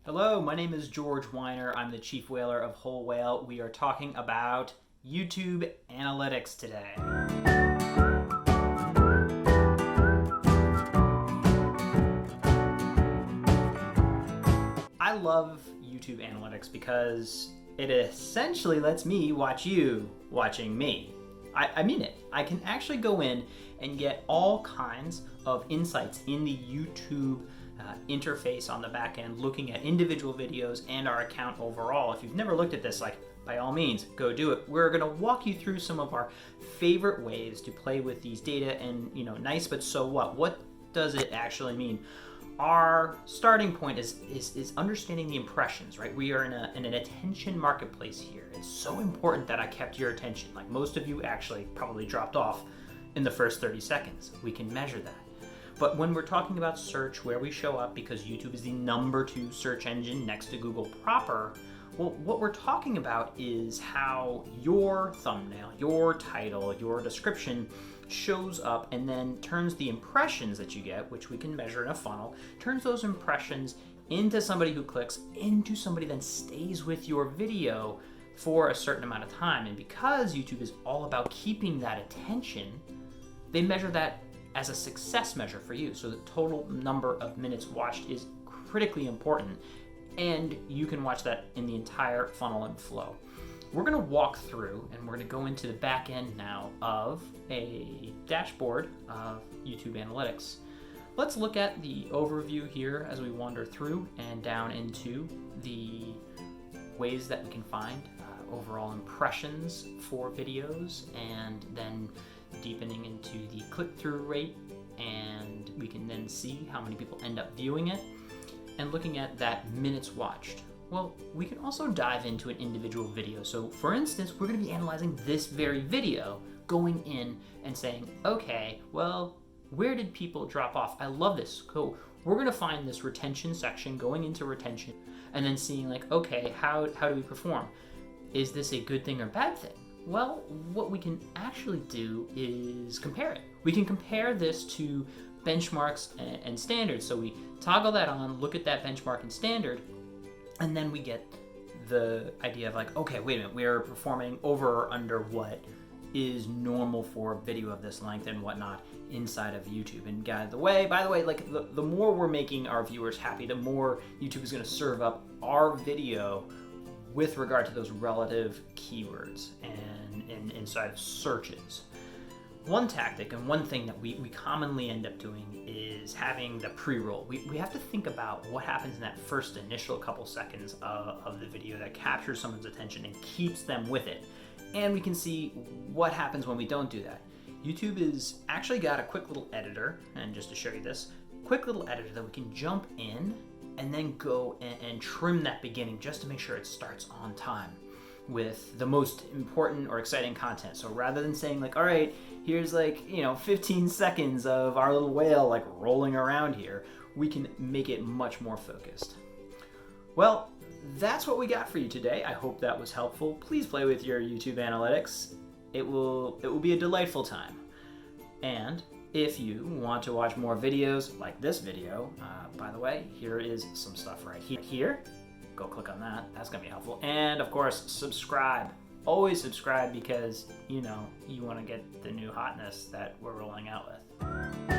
Hello, my name is George Weiner. I'm the chief whaler of Whole Whale. We are talking about YouTube analytics today. I love YouTube analytics because it essentially lets me watch you watching me. I mean it. I can actually go in and get all kinds of insights in the YouTube interface on the back end, looking at individual videos and our account overall. If you've never looked at this, by all means, go do it. We're going to walk you through some of our favorite ways to play with these data and, nice, but so what? What does it actually mean? Our starting point is understanding the impressions, right? We are in an attention marketplace here. It's so important that I kept your attention. Like most of you actually probably dropped off in the first 30 seconds. We can measure that. But when we're talking about search, where we show up, because YouTube is the #2 search engine next to Google proper, well, what we're talking about is how your thumbnail, your title, your description shows up and then turns the impressions that you get, which we can measure in a funnel, turns those impressions into somebody who clicks, into somebody then stays with your video for a certain amount of time. And because YouTube is all about keeping that attention, they measure that as a success measure for you. So the total number of minutes watched is critically important, and you can watch that in the entire funnel and flow. We're going to walk through and we're going to go into the back end now of a dashboard of YouTube analytics. Let's look at the overview here as we wander through and down into the ways that we can find overall impressions for videos, and then deepening into the click-through rate, and we can then see how many people end up viewing it, and looking at that minutes watched. Well, we can also dive into an individual video. So for instance, we're going to be analyzing this very video, going in and saying, okay, well, where did people drop off? I love this. So we're going to find this retention section, going into retention, and then seeing okay, how do we perform? Is this a good thing or bad thing? Well, what we can actually do is compare it. We can compare this to benchmarks and standards. So we toggle that on, look at that benchmark and standard, and then we get the idea of okay, wait a minute, we're performing over or under what is normal for a video of this length and whatnot inside of YouTube. And by the way, the more we're making our viewers happy, the more YouTube is going to serve up our video with regard to those relative keywords and inside of searches. One tactic and one thing that we commonly end up doing is having the pre-roll. We have to think about what happens in that first initial couple seconds of the video that captures someone's attention and keeps them with it. And we can see what happens when we don't do that. YouTube has actually got a quick little editor, and just to show you this, quick little editor that we can jump in and then go and trim that beginning just to make sure it starts on time with the most important or exciting content. So rather than saying all right, here's 15 seconds of our little whale rolling around here, we can make it much more focused. Well, that's what we got for you today. I hope that was helpful. Please play with your YouTube analytics. It will be a delightful time. And if you want to watch more videos like this video, by the way, here is some stuff right here. Go click on that. That's going to be helpful. And of course, subscribe. Always subscribe, because you want to get the new hotness that we're rolling out with.